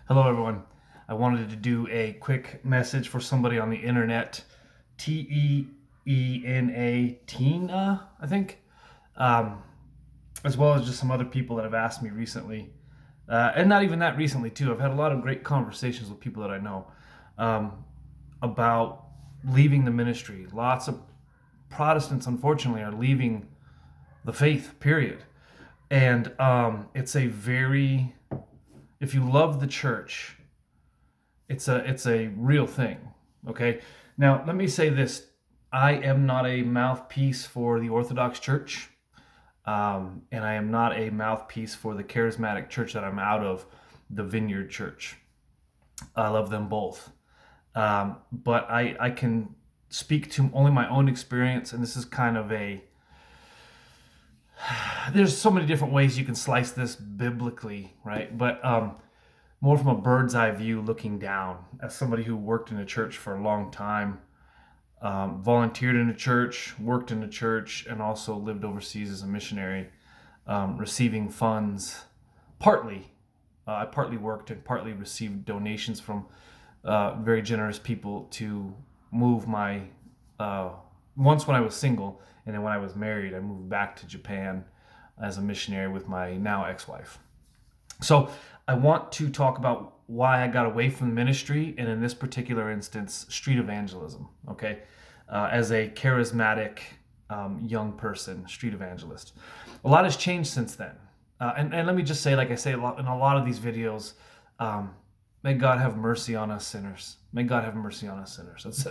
Hello, everyone. I wanted to do a quick message for somebody on the internet, Teena, Tina, I think, um, as well as just some other people that have asked me recently, and not even that recently too. I've had a lot of great conversations with people that I know um, about leaving the ministry. Lots of Protestants, unfortunately, are leaving the faith. Period. And it's a very, if you love the church, it's a real thing. Okay. Now let me say this: I am not a mouthpiece for the Orthodox Church, and I am not a mouthpiece for the charismatic church that I'm out of, the Vineyard Church. I love them both, but I can speak to only my own experience, and this is kind of a. There's so many different ways you can slice this biblically, right? But more from a bird's eye view looking down as somebody who worked in a church for a long time, volunteered in a church, worked in a church, and also lived overseas as a missionary, receiving funds. Partly, I partly worked and partly received donations from very generous people to move my. Once when I was single, and then when I was married, I moved back to Japan as a missionary with my now ex-wife. So I want to talk about why I got away from ministry, and in this particular instance, street evangelism. Okay, as a charismatic young person, street evangelist. A lot has changed since then, and let me just say, like I say a lot in a lot of these videos, um, may God have mercy on us sinners. May God have mercy on us sinners.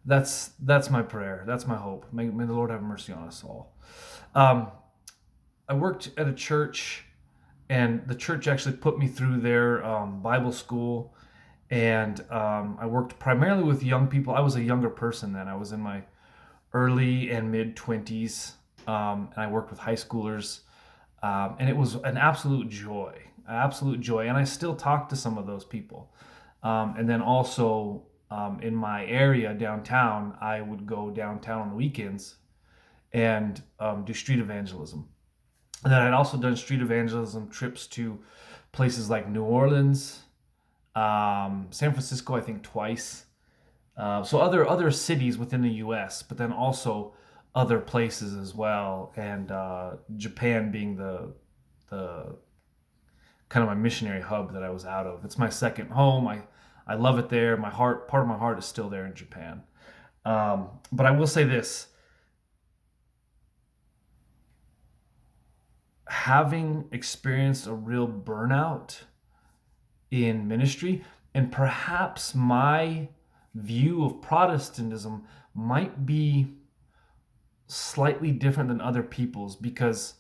That's my prayer. That's my hope. May the Lord have mercy on us all. Um, I worked at a church, and the church actually put me through their Bible school. And I worked primarily with young people. I was a younger person then. I was in my early and mid 20s, and I worked with high schoolers. And it was an absolute joy. And I still talk to some of those people. And then also in my area downtown, I would go downtown on the weekends and do street evangelism. And then I'd also done street evangelism trips to places like New Orleans, San Francisco, I think twice. So other cities within the U.S., but then also other places as well. And Japan being the kind of my missionary hub that I was out of. It's my second home. I love it there. Part of my heart is still there in Japan. But I will say this: having experienced a real burnout in ministry, and perhaps my view of Protestantism might be slightly different than other people's, because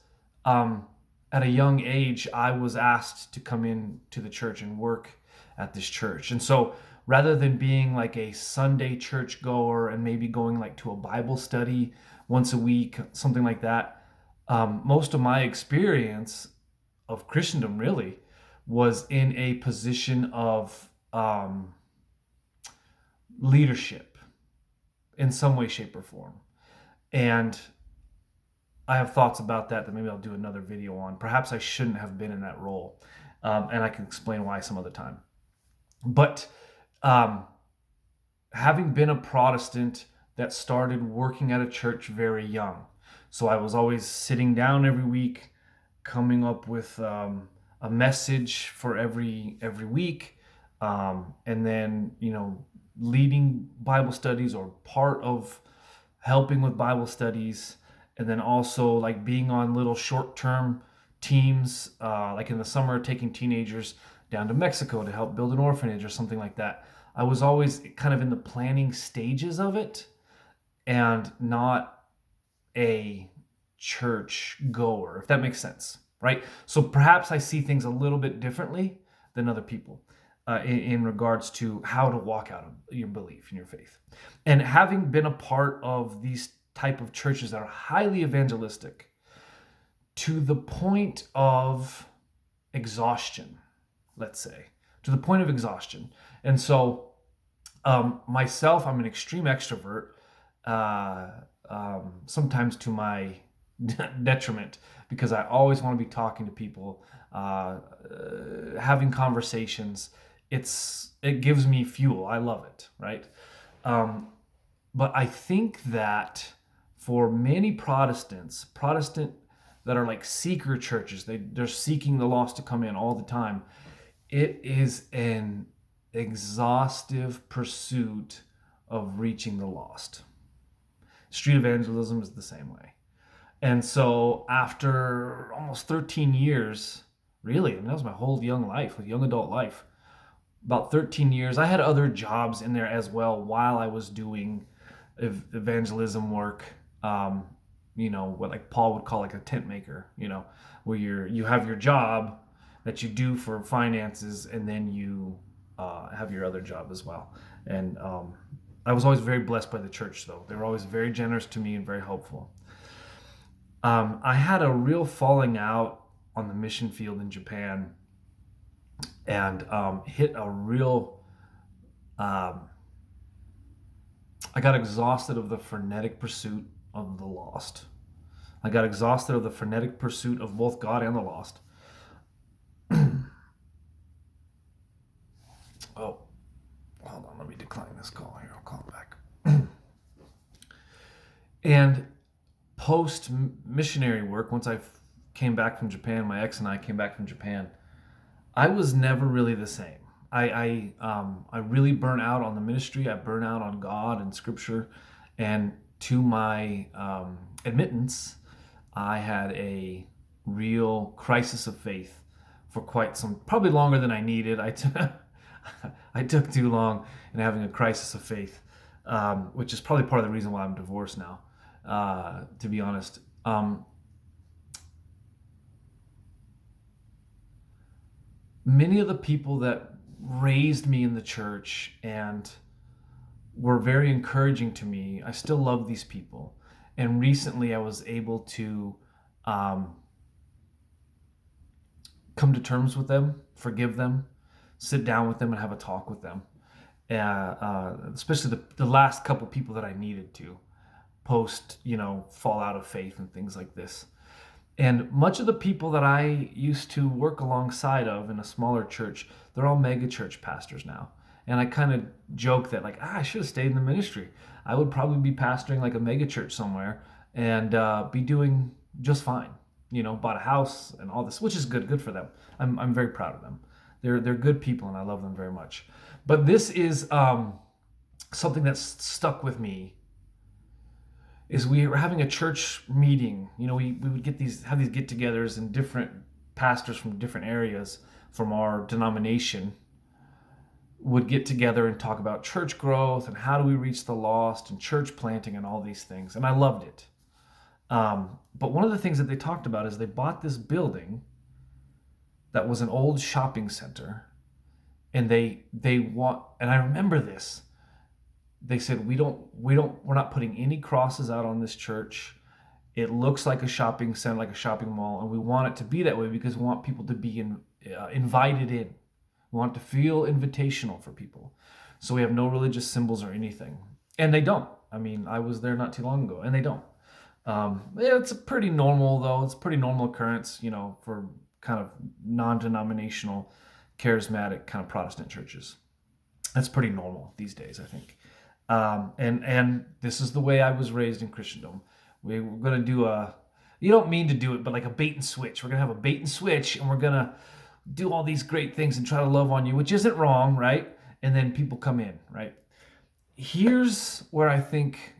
um, at a young age I was asked to come in to the church and work at this church. And so rather than being like a Sunday church goer and maybe going like to a Bible study once a week, something like that, most of my experience of Christendom really was in a position of leadership in some way, shape, or form. And I have thoughts about that maybe I'll do another video on. Perhaps I shouldn't have been in that role, and I can explain why some other time. But um, having been a Protestant that started working at a church very young, so I was always sitting down every week, coming up with a message for every week, and then leading Bible studies or part of helping with Bible studies, and then also like being on little short-term teams, like in the summer, taking teenagers down to Mexico to help build an orphanage or something like that. I was always kind of in the planning stages of it, and not a church goer, if that makes sense, right? So perhaps I see things a little bit differently than other people in regards to how to walk out of your belief in your faith. And having been a part of these type of churches that are highly evangelistic to the point of exhaustion, let's say, to the point of exhaustion. And so myself, I'm an extreme extrovert, sometimes to my detriment, because I always want to be talking to people, having conversations, it gives me fuel. I love it, right? Um, but I think that for many Protestant that are like seeker churches, they're seeking the lost to come in all the time. It is an exhaustive pursuit of reaching the lost. Street evangelism is the same way. And so after almost 13 years, really, I mean, that was my whole young life, like young adult life, about 13 years, I had other jobs in there as well while I was doing evangelism work. Um, what like Paul would call like a tent maker, where you have your job that you do for finances, and then you have your other job as well. And I was always very blessed by the church, though. They were always very generous to me and very helpful. I had a real falling out on the mission field in Japan, and hit a real. I got exhausted of the frenetic pursuit of the lost. I got exhausted of the frenetic pursuit of both God and the lost. Oh, hold on. Let me decline this call here. I'll call back. And post missionary work, once I came back from Japan, my ex and I came back from Japan, I was never really the same. I really burnt out on the ministry. I burnt out on God and Scripture, and to my admittance, I had a real crisis of faith for quite some, probably longer than I needed. I took too long in having a crisis of faith, which is probably part of the reason why I'm divorced now. To be honest. Many of the people that raised me in the church and were very encouraging to me, I still love these people. And recently I was able to come to terms with them, forgive them, sit down with them and have a talk with them. Especially the last couple people that I needed to post, fall out of faith and things like this. And much of the people that I used to work alongside of in a smaller church, they're all mega church pastors now. And I kind of joke that, like, I should have stayed in the ministry. I would probably be pastoring like a mega church somewhere and be doing just fine. Bought a house and all this, which is good for them. I'm very proud of them. They're good people and I love them very much. But this is something that's stuck with me. Is we were having a church meeting. We would have these get-togethers, and different pastors from different areas from our denomination would get together and talk about church growth and how do we reach the lost and church planting and all these things. And I loved it. But one of the things that they talked about is they bought this building that was an old shopping center, and and I remember this. They said, we're not putting any crosses out on this church. It looks like a shopping center, like a shopping mall, and we want it to be that way because we want people to be invited in. We want it to feel invitational for people. So we have no religious symbols or anything. And they don't. I mean, I was there not too long ago, and they don't. It's a pretty normal, though. It's a pretty normal occurrence, for kind of non-denominational, charismatic kind of Protestant churches. That's pretty normal these days, I think. And this is the way I was raised in Christendom. We're going to do you don't mean to do it, but like a bait and switch. We're going to have a bait and switch, and we're going to do all these great things and try to love on you, which isn't wrong, right? And then people come in, right? Here's where I think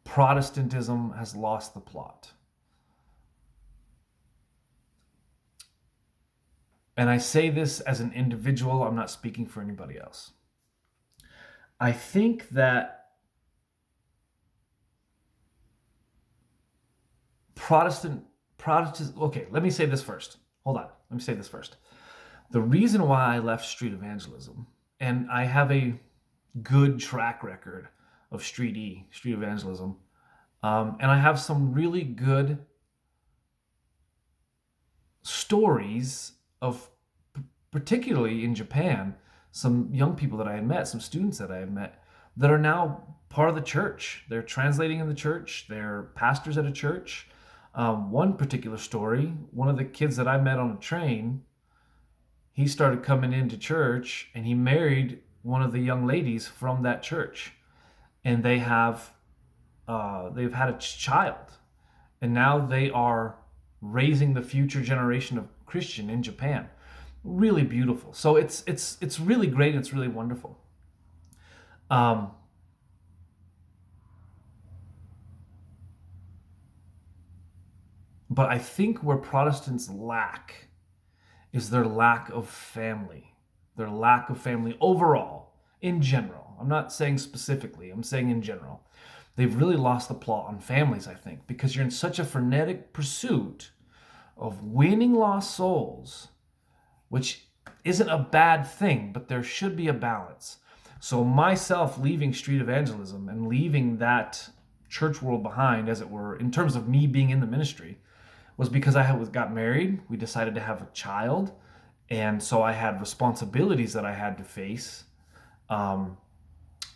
Protestantism has lost the plot. And I say this as an individual, I'm not speaking for anybody else. I think that Protestants, okay, let me say this first. Hold on, let me say this first. The reason why I left street evangelism, and I have a good track record of street evangelism, and I have some really good stories of, particularly in Japan, some young people that I had met, some students that I had met, that are now part of the church. They're translating in the church. They're pastors at a church. One particular story, one of the kids that I met on a train he started coming into church and he married one of the young ladies from that church, and they've had a child, and now they are raising the future generation of Christian in Japan. Really beautiful. So it's really great. It's really wonderful. Um, but I think where Protestants lack is their lack of family, their lack of family overall, in general. I'm not saying specifically, I'm saying in general. They've really lost the plot on families, I think, because you're in such a frenetic pursuit of winning lost souls, which isn't a bad thing, but there should be a balance. So, myself leaving street evangelism and leaving that church world behind, as it were, in terms of me being in the ministry, was because got married. We decided to have a child. And so I had responsibilities that I had to face. Um,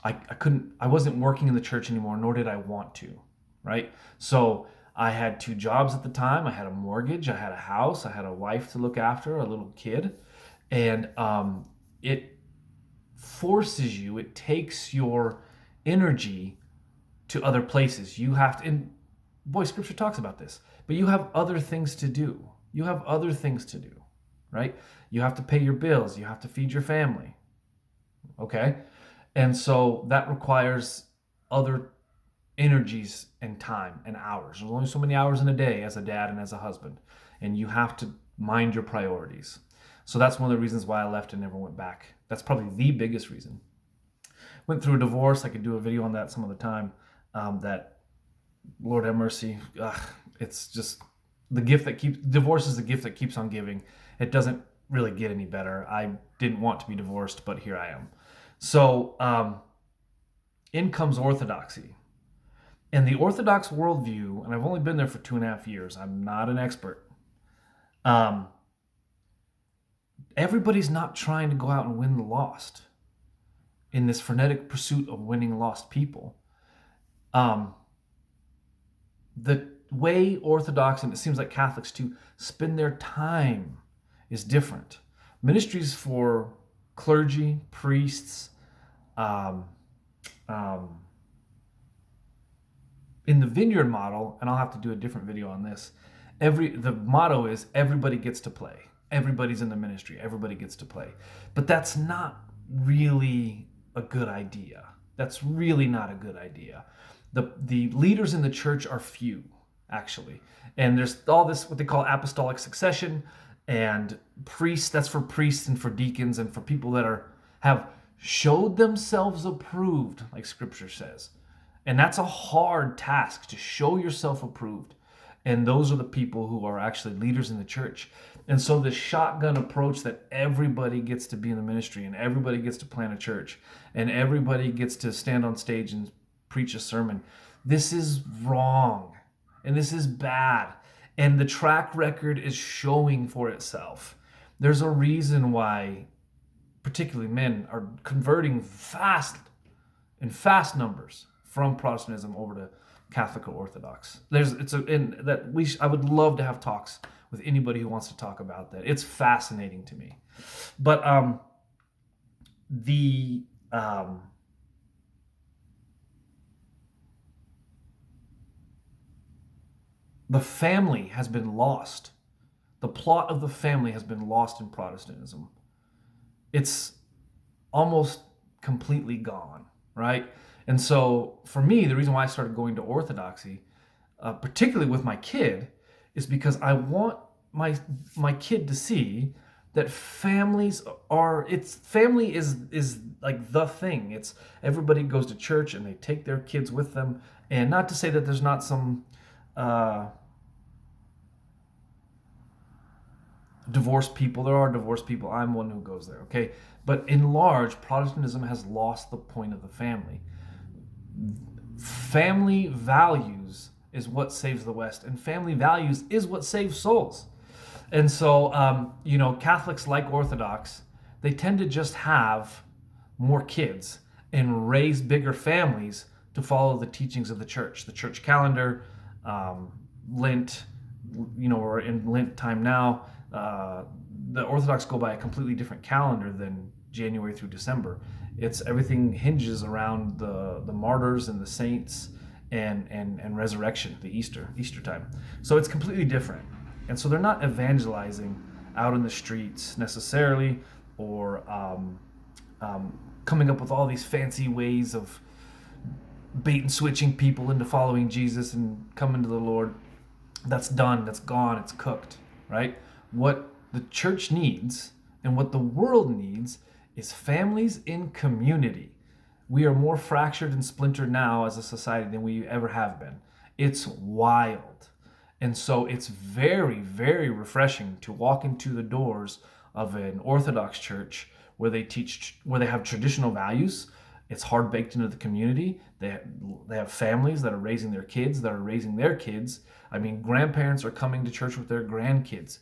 I wasn't working in the church anymore, nor did I want to, right? So I had two jobs at the time. I had a mortgage, I had a house, I had a wife to look after, a little kid. And it forces you, it takes your energy to other places. You have to, and boy, scripture talks about this, but you have other things to do. You have other things to do, right? You have to pay your bills, you have to feed your family, okay? And so that requires other energies and time and hours. There's only so many hours in a day as a dad and as a husband, and you have to mind your priorities. So that's one of the reasons why I left and never went back. That's probably the biggest reason. Went through a divorce. I could do a video on that some other time. That, Lord have mercy. It's just divorce is the gift that keeps on giving. It doesn't really get any better. I didn't want to be divorced, but here I am. So in comes orthodoxy. And the Orthodox worldview, and I've only been there for 2.5 years. I'm not an expert. Everybody's not trying to go out and win the lost in this frenetic pursuit of winning lost people. The way Orthodox, and it seems like Catholics too, spend their time is different. Ministries for clergy, priests, in the vineyard model, and I'll have to do a different video on this, the motto is everybody gets to play. Everybody's in the ministry. Everybody gets to play. But that's not really a good idea. That's really not a good idea. The leaders in the church are few, actually. And there's all this, what they call apostolic succession, and priests, that's for priests and for deacons and for people that have showed themselves approved, like scripture says. And that's a hard task, to show yourself approved. And those are the people who are actually leaders in the church. And so this shotgun approach that everybody gets to be in the ministry and everybody gets to plant a church and everybody gets to stand on stage and preach a sermon, this is wrong and this is bad. And the track record is showing for itself. There's a reason why particularly men are converting in fast numbers from Protestantism over to Catholic or Orthodox. I would love to have talks with anybody who wants to talk about that. It's fascinating to me. But the family has been lost. The plot of the family has been lost in Protestantism. It's almost completely gone, right? And so for me, the reason why I started going to Orthodoxy, particularly with my kid, is because I want my kid to see that family is like the thing. It's everybody goes to church and they take their kids with them. And not to say that there's not some divorced people. There are divorced people. I'm one who goes there, okay? But in large, Protestantism has lost the point of the family. Family values is what saves the West, and family values is what saves souls. And so, Catholics, like Orthodox, they tend to just have more kids and raise bigger families to follow the teachings of the church calendar, Lent. We're in Lent time now. the Orthodox go by a completely different calendar than January through December. It's everything hinges around the martyrs and the saints and resurrection, the Easter time. So it's completely different. And so they're not evangelizing out in the streets necessarily, or coming up with all these fancy ways of bait and switching people into following Jesus and coming to the Lord. That's done, that's gone, it's cooked, right? What the church needs and what the world needs is families in community. We are more fractured and splintered now as a society than we ever have been. It's wild. And so it's very, very refreshing to walk into the doors of an Orthodox church where they have traditional values. It's hard baked into the community. They have families that are raising their kids, that are raising their kids. I mean, grandparents are coming to church with their grandkids.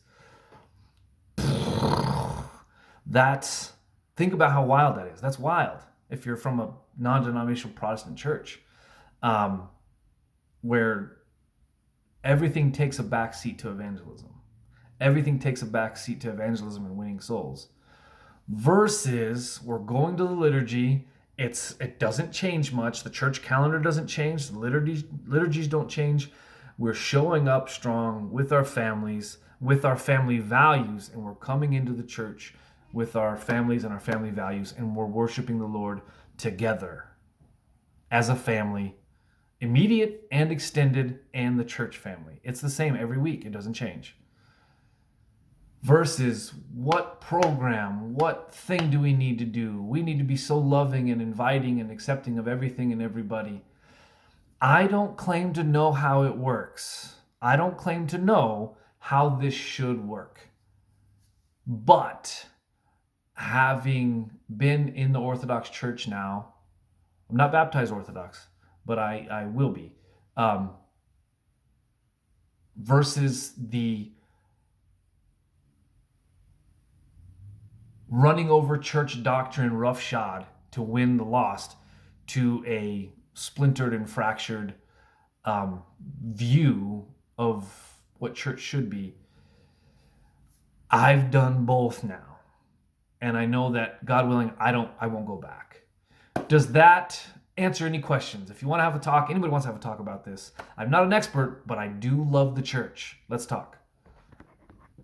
Think about how wild that is. That's wild if you're from a non-denominational Protestant church, where everything takes a back seat to evangelism. Everything takes a back seat to evangelism and winning souls. Versus we're going to the liturgy. It doesn't change much. The church calendar doesn't change. The liturgies don't change. We're showing up strong with our families, with our family values, and we're coming into the church with our families and our family values, and we're worshiping the Lord together as a family, immediate and extended, and the church family. It's the same every week. It doesn't change. Versus what program, what thing do we need to do? We need to be so loving and inviting and accepting of everything and everybody. I don't claim to know how it works. I don't claim to know how this should work. But having been in the Orthodox Church now, I'm not baptized Orthodox, but I will be. Versus the running over church doctrine roughshod to win the lost, to a splintered and fractured view of what church should be. I've done both now, and I know that, God willing, I won't go back. Does that answer any questions? If you want to have a talk, anybody wants to have a talk about this, I'm not an expert, but I do love the church. Let's talk.